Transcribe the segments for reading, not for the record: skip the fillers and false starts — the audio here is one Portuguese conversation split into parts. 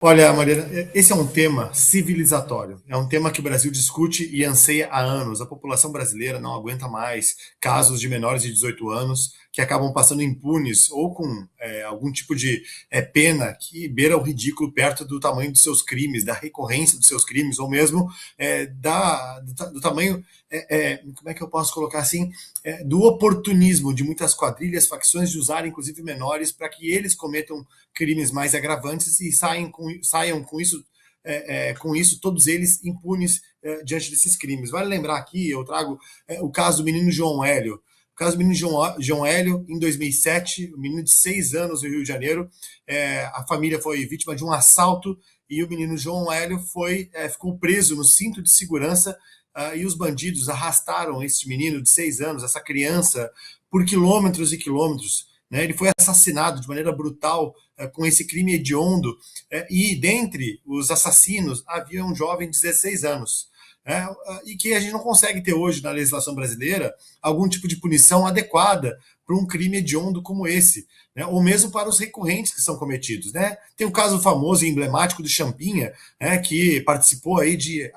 Olha, Mariana, esse é um tema civilizatório. É um tema que o Brasil discute e anseia há anos. A população brasileira não aguenta mais casos de menores de 18 anos que acabam passando impunes ou com algum tipo de pena que beira o ridículo perto do tamanho dos seus crimes, da recorrência dos seus crimes, ou mesmo do tamanho, como é que eu posso colocar assim, do oportunismo de muitas quadrilhas, facções de usar inclusive menores para que eles cometam crimes mais agravantes e saiam com isso todos eles impunes diante desses crimes. Vale lembrar aqui, eu trago o caso do menino João Hélio. O caso do menino João Hélio, em 2007, um menino de 6 anos no Rio de Janeiro, a família foi vítima de um assalto e o menino João Hélio ficou preso no cinto de segurança e os bandidos arrastaram esse menino de 6 anos, essa criança, por quilômetros e quilômetros. Né? Ele foi assassinado de maneira brutal com esse crime hediondo, e dentre os assassinos havia um jovem de 16 anos. E que a gente não consegue ter hoje na legislação brasileira algum tipo de punição adequada para um crime hediondo como esse, né? Ou mesmo para os recorrentes que são cometidos. Né? Tem o caso famoso e emblemático do Champinha, que participou aí de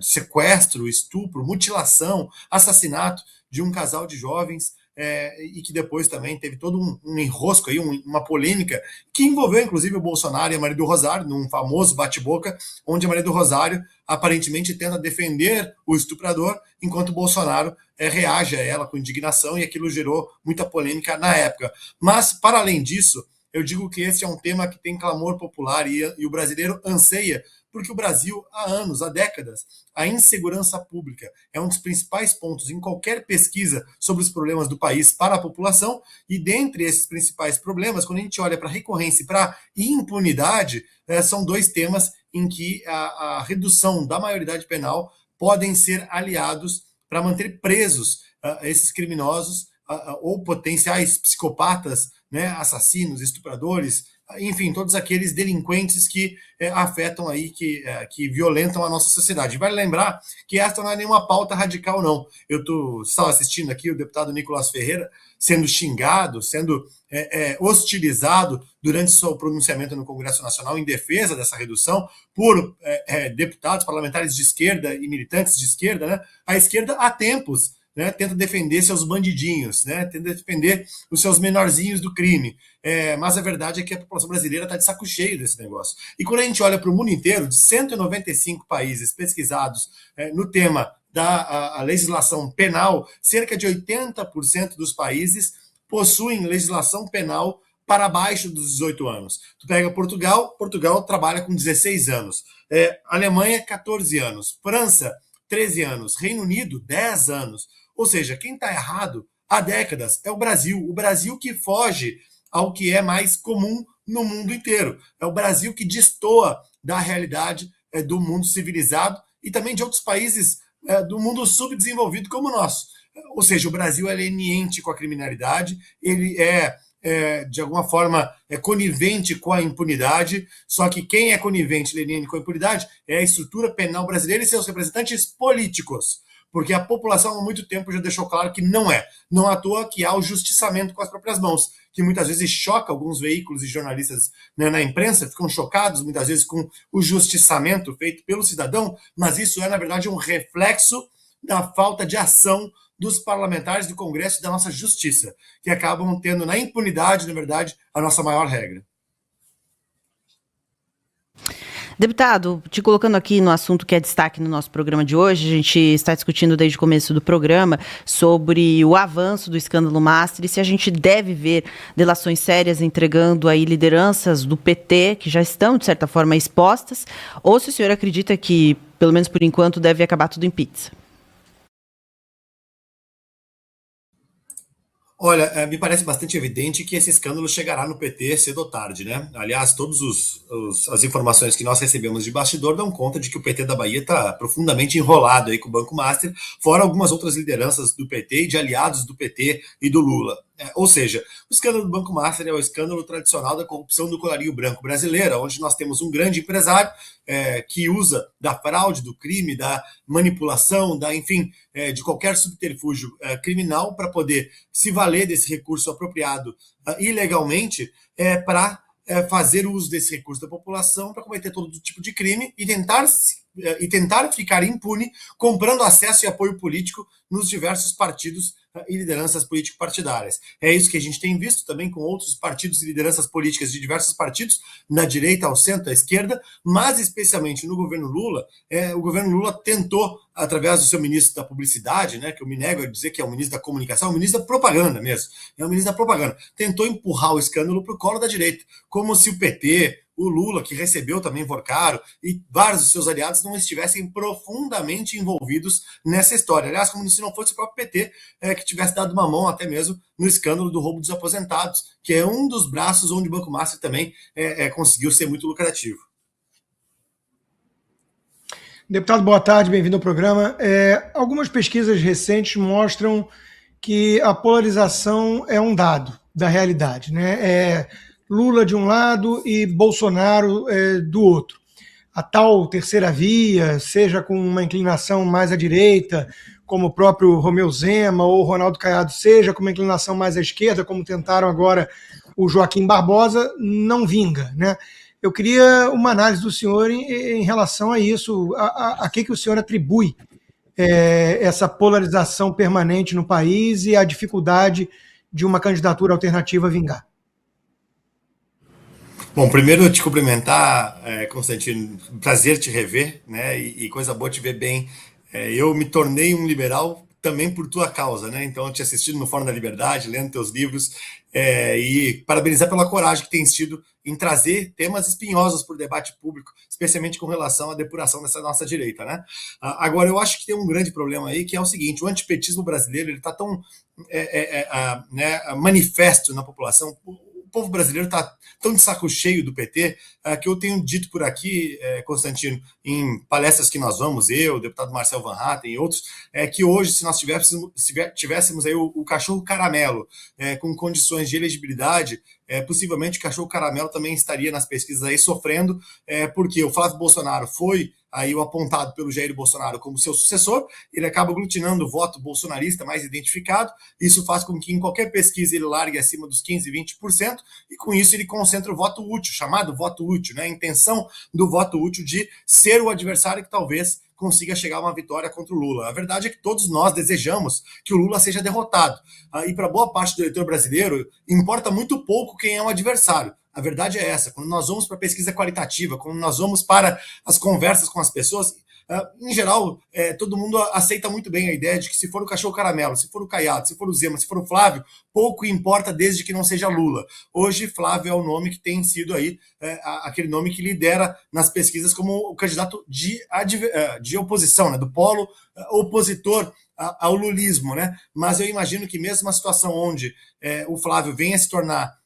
sequestro, estupro, mutilação, assassinato de um casal de jovens, e que depois também teve todo um enrosco aí, uma polêmica que envolveu inclusive o Bolsonaro e a Maria do Rosário, num famoso bate-boca, onde a Maria do Rosário aparentemente tenta defender o estuprador, enquanto o Bolsonaro reage a ela com indignação, e aquilo gerou muita polêmica na época. Mas, para além disso, eu digo que esse é um tema que tem clamor popular e o brasileiro anseia, porque o Brasil, há anos, há décadas, a insegurança pública é um dos principais pontos em qualquer pesquisa sobre os problemas do país para a população, e dentre esses principais problemas, quando a gente olha para a recorrência e para a impunidade, são dois temas em que a redução da maioridade penal podem ser aliados para manter presos esses criminosos ou potenciais psicopatas, né, assassinos, estupradores, enfim, todos aqueles delinquentes que afetam aí, que violentam a nossa sociedade. Vale lembrar que essa não é nenhuma pauta radical, não. Estava assistindo aqui o deputado Nicolás Ferreira sendo xingado, sendo hostilizado durante seu pronunciamento no Congresso Nacional em defesa dessa redução por deputados, parlamentares de esquerda e militantes de esquerda. Né? A esquerda, há tempos, né, tenta defender seus bandidinhos, né, tenta defender os seus menorzinhos do crime. Mas a verdade é que a população brasileira está de saco cheio desse negócio. E quando a gente olha para o mundo inteiro, de 195 países pesquisados no tema da a legislação penal, cerca de 80% dos países possuem legislação penal para baixo dos 18 anos. Tu pega Portugal trabalha com 16 anos. Alemanha, 14 anos. França, 13 anos. Reino Unido, 10 anos. Ou seja, quem está errado há décadas é o Brasil que foge ao que é mais comum no mundo inteiro. É o Brasil que destoa da realidade do mundo civilizado e também de outros países do mundo subdesenvolvido como o nosso. Ou seja, o Brasil é leniente com a criminalidade, ele de alguma forma, conivente com a impunidade, só que quem é conivente, leniente com a impunidade é a estrutura penal brasileira e seus representantes políticos, porque a população há muito tempo já deixou claro que não é. Não à toa que há o justiçamento com as próprias mãos, que muitas vezes choca alguns veículos e jornalistas, né, na imprensa, ficam chocados muitas vezes com o justiçamento feito pelo cidadão, mas isso é, na verdade, um reflexo da falta de ação dos parlamentares do Congresso e da nossa justiça, que acabam tendo na impunidade, na verdade, a nossa maior regra. Deputado, te colocando aqui no assunto que é destaque no nosso programa de hoje, a gente está discutindo desde o começo do programa sobre o avanço do escândalo Master e se a gente deve ver delações sérias entregando aí lideranças do PT, que já estão, de certa forma, expostas, ou se o senhor acredita que, pelo menos por enquanto, deve acabar tudo em pizza. Olha, me parece bastante evidente que esse escândalo chegará no PT cedo ou tarde, né? Aliás, todas as informações que nós recebemos de bastidor dão conta de que o PT da Bahia está profundamente enrolado aí com o Banco Master, fora algumas outras lideranças do PT e de aliados do PT e do Lula. Ou seja, o escândalo do Banco Master é o escândalo tradicional da corrupção do colarinho branco brasileira, onde nós temos um grande empresário que usa da fraude, do crime, da manipulação, de qualquer subterfúgio criminal para poder se valer desse recurso apropriado ilegalmente para fazer uso desse recurso da população para cometer todo tipo de crime e tentar ficar impune comprando acesso e apoio político nos diversos partidos e lideranças político-partidárias. É isso que a gente tem visto também com outros partidos e lideranças políticas de diversos partidos, na direita, ao centro, à esquerda, mas especialmente no governo Lula. O governo Lula tentou, através do seu ministro da Publicidade, né, que eu me nego a dizer que é o ministro da Comunicação, é o ministro da Propaganda mesmo, é o ministro da Propaganda, tentou empurrar o escândalo para o colo da direita, como se o PT, o Lula, que recebeu também Vorcaro, e vários dos seus aliados não estivessem profundamente envolvidos nessa história. Aliás, como se não fosse o próprio PT que tivesse dado uma mão até mesmo no escândalo do roubo dos aposentados, que é um dos braços onde o Banco Master também conseguiu ser muito lucrativo. Deputado, boa tarde, bem-vindo ao programa. Algumas pesquisas recentes mostram que a polarização é um dado da realidade, né? Lula de um lado e Bolsonaro do outro. A tal terceira via, seja com uma inclinação mais à direita, como o próprio Romeu Zema ou Ronaldo Caiado, seja com uma inclinação mais à esquerda, como tentaram agora o Joaquim Barbosa, não vinga, né? Eu queria uma análise do senhor em relação a isso, a que o senhor atribui essa polarização permanente no país e a dificuldade de uma candidatura alternativa vingar. Bom, primeiro te cumprimentar, Constantino, prazer te rever, né? E coisa boa te ver bem. Eu me tornei um liberal também por tua causa, né? Então, eu te assistindo no Fórum da Liberdade, lendo teus livros, e parabenizar pela coragem que tens tido em trazer temas espinhosos para o debate público, especialmente com relação à depuração dessa nossa direita, né? Agora, eu acho que tem um grande problema aí, que é o seguinte: o antipetismo brasileiro ele está tão manifesto na população. O povo brasileiro está tão de saco cheio do PT que eu tenho dito por aqui, Constantino, em palestras que nós vamos, eu, o deputado Marcel Van Hatten e outros, que hoje, se nós tivéssemos aí o cachorro caramelo com condições de elegibilidade, possivelmente o cachorro caramelo também estaria nas pesquisas aí sofrendo, porque o Flávio Bolsonaro foi aí o apontado pelo Jair Bolsonaro como seu sucessor, ele acaba aglutinando o voto bolsonarista mais identificado, isso faz com que em qualquer pesquisa ele largue acima dos 15%, 20%, e com isso ele concentra o voto útil, chamado voto útil, né? A intenção do voto útil de ser o adversário que talvez consiga chegar a uma vitória contra o Lula. A verdade é que todos nós desejamos que o Lula seja derrotado. E para boa parte do eleitor brasileiro, importa muito pouco quem é o adversário. A verdade é essa. Quando nós vamos para a pesquisa qualitativa, quando nós vamos para as conversas com as pessoas, em geral, todo mundo aceita muito bem a ideia de que se for o cachorro caramelo, se for o Caiado, se for o Zema, se for o Flávio, pouco importa desde que não seja Lula. Hoje, Flávio é o nome que tem sido aí aquele nome que lidera nas pesquisas como o candidato de oposição, né, do polo opositor ao lulismo, né? Mas eu imagino que mesmo uma situação onde o Flávio venha se tornar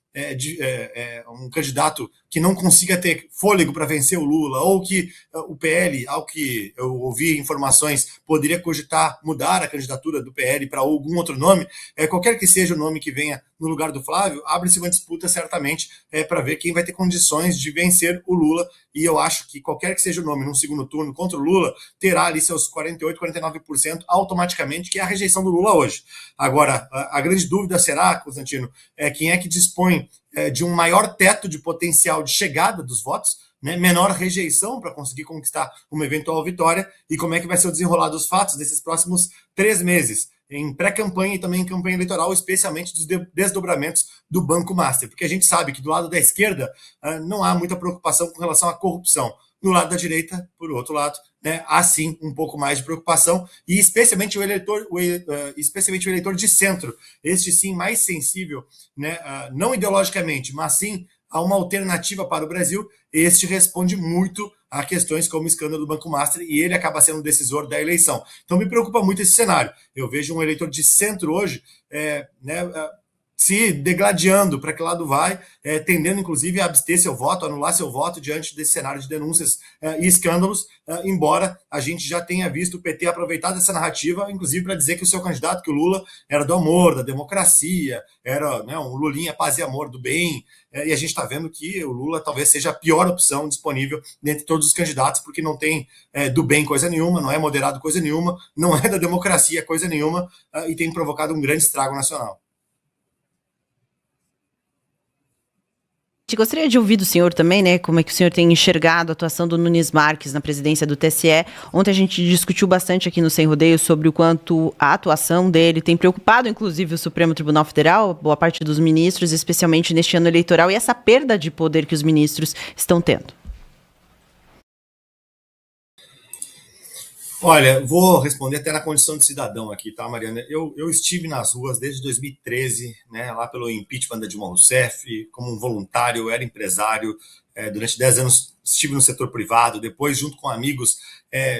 um candidato que não consiga ter fôlego para vencer o Lula, ou que o PL, ao que eu ouvi informações, poderia cogitar mudar a candidatura do PL para algum outro nome, qualquer que seja o nome que venha no lugar do Flávio, abre-se uma disputa certamente para ver quem vai ter condições de vencer o Lula, e eu acho que qualquer que seja o nome num segundo turno contra o Lula, terá ali seus 48%, 49% automaticamente, que é a rejeição do Lula hoje. Agora, a grande dúvida será, Constantino, quem é que dispõe de um maior teto de potencial de chegada dos votos, né, menor rejeição para conseguir conquistar uma eventual vitória, e como é que vai ser o desenrolar dos fatos desses próximos 3 meses, em pré-campanha e também em campanha eleitoral, especialmente dos desdobramentos do Banco Master, porque a gente sabe que do lado da esquerda não há muita preocupação com relação à corrupção. No lado da direita, por outro lado, né, há sim um pouco mais de preocupação, e especialmente o eleitor de centro, este sim mais sensível, né, não ideologicamente, mas sim a uma alternativa para o Brasil. Este responde muito a questões como o escândalo do Banco Master, e ele acaba sendo o decisor da eleição. Então me preocupa muito esse cenário. Eu vejo um eleitor de centro hoje se degladiando para que lado vai, tendendo inclusive a abster seu voto, a anular seu voto diante desse cenário de denúncias e escândalos, embora a gente já tenha visto o PT aproveitar dessa narrativa, inclusive para dizer que o seu candidato, que o Lula, era do amor, da democracia, era, né, um Lulinha paz e amor, do bem, e a gente está vendo que o Lula talvez seja a pior opção disponível dentre todos os candidatos, porque não tem do bem coisa nenhuma, não é moderado coisa nenhuma, não é da democracia coisa nenhuma, e tem provocado um grande estrago nacional. Gostaria de ouvir do senhor também, né, como é que o senhor tem enxergado a atuação do Nunes Marques na presidência do TSE. Ontem a gente discutiu bastante aqui no Sem Rodeio sobre o quanto a atuação dele tem preocupado, inclusive, o Supremo Tribunal Federal, boa parte dos ministros, especialmente neste ano eleitoral, e essa perda de poder que os ministros estão tendo. Olha, vou responder até na condição de cidadão aqui, tá, Mariana? Eu estive nas ruas desde 2013, né, lá pelo impeachment da Dilma Rousseff, como um voluntário, eu era empresário, durante 10 anos estive no setor privado, depois, junto com amigos,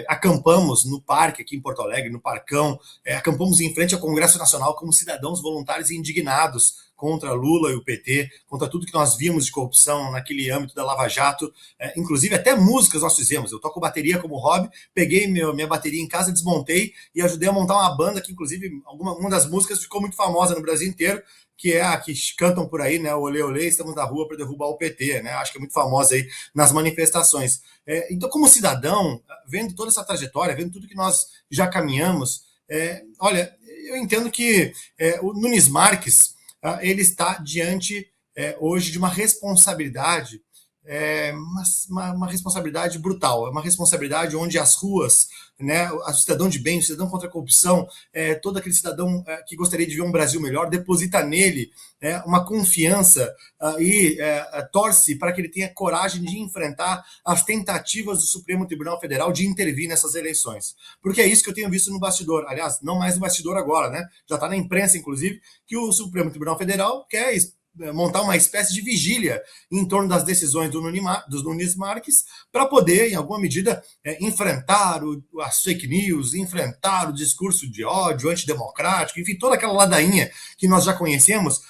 acampamos no parque aqui em Porto Alegre, no Parcão, acampamos em frente ao Congresso Nacional como cidadãos voluntários e indignados contra Lula e o PT, contra tudo que nós vimos de corrupção naquele âmbito da Lava Jato, inclusive até músicas nós fizemos. Eu toco bateria como hobby, peguei minha bateria em casa, desmontei e ajudei a montar uma banda que, inclusive, uma das músicas ficou muito famosa no Brasil inteiro, que é a que cantam por aí, né? Olê, olê, estamos na rua para derrubar o PT, né? Acho que é muito famosa aí nas manifestações. Então, como cidadão, vendo toda essa trajetória, vendo tudo que nós já caminhamos, olha, eu entendo que o Nunes Marques, ele está diante hoje de uma responsabilidade, uma responsabilidade brutal, uma responsabilidade onde as ruas, né, o cidadão de bem, o cidadão contra a corrupção, todo aquele cidadão que gostaria de ver um Brasil melhor, deposita nele uma confiança e torce para que ele tenha coragem de enfrentar as tentativas do Supremo Tribunal Federal de intervir nessas eleições. Porque é isso que eu tenho visto no bastidor. Aliás, não mais no bastidor agora, né? Já está na imprensa, inclusive, que o Supremo Tribunal Federal quer montar uma espécie de vigília em torno das decisões do Nunes Marques para poder, em alguma medida, enfrentar as fake news, enfrentar o discurso de ódio antidemocrático, enfim, toda aquela ladainha que nós já conhecemos,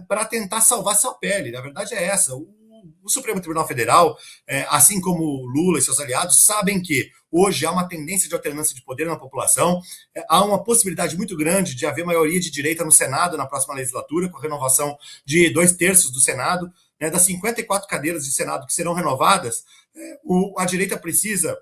para tentar salvar sua pele. Na verdade é essa. O Supremo Tribunal Federal, assim como Lula e seus aliados, sabem que hoje há uma tendência de alternância de poder na população, há uma possibilidade muito grande de haver maioria de direita no Senado na próxima legislatura, com a renovação de 2/3 do Senado, né, das 54 cadeiras de Senado que serão renovadas, a direita precisa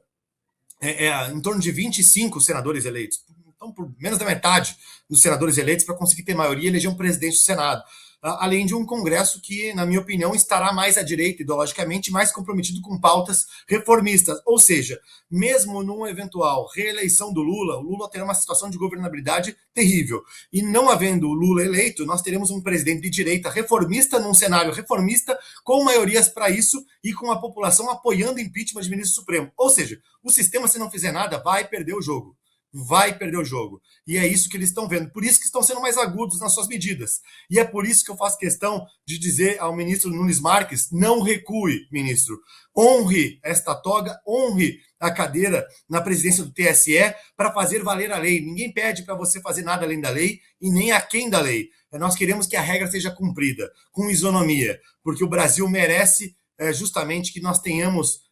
em torno de 25 senadores eleitos, então por menos da metade dos senadores eleitos para conseguir ter maioria e eleger um presidente do Senado. Além de um Congresso que, na minha opinião, estará mais à direita, ideologicamente, mais comprometido com pautas reformistas. Ou seja, mesmo numa eventual reeleição do Lula, o Lula terá uma situação de governabilidade terrível. E não havendo o Lula eleito, nós teremos um presidente de direita reformista num cenário reformista, com maiorias para isso e com a população apoiando o impeachment de ministro supremo. Ou seja, o sistema, se não fizer nada, vai perder o jogo. Vai perder o jogo. E é isso que eles estão vendo. Por isso que estão sendo mais agudos nas suas medidas. E é por isso que eu faço questão de dizer ao ministro Nunes Marques, não recue, ministro. Honre esta toga, honre a cadeira na presidência do TSE para fazer valer a lei. Ninguém pede para você fazer nada além da lei e nem aquém da lei. Nós queremos que a regra seja cumprida, com isonomia, porque o Brasil merece justamente que nós tenhamos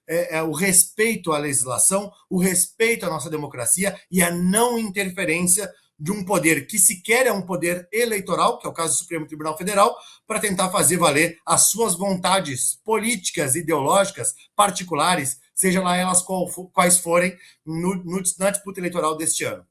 o respeito à legislação, o respeito à nossa democracia e a não interferência de um poder que sequer é um poder eleitoral, que é o caso do Supremo Tribunal Federal, para tentar fazer valer as suas vontades políticas, ideológicas, particulares, seja lá elas quais forem, na disputa eleitoral deste ano.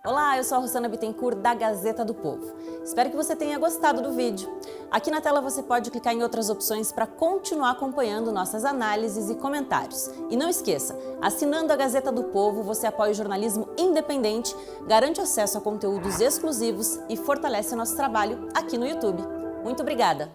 Olá, eu sou a Rosana Bittencourt, da Gazeta do Povo. Espero que você tenha gostado do vídeo. Aqui na tela você pode clicar em outras opções para continuar acompanhando nossas análises e comentários. E não esqueça, assinando a Gazeta do Povo, você apoia o jornalismo independente, garante acesso a conteúdos exclusivos e fortalece nosso trabalho aqui no YouTube. Muito obrigada!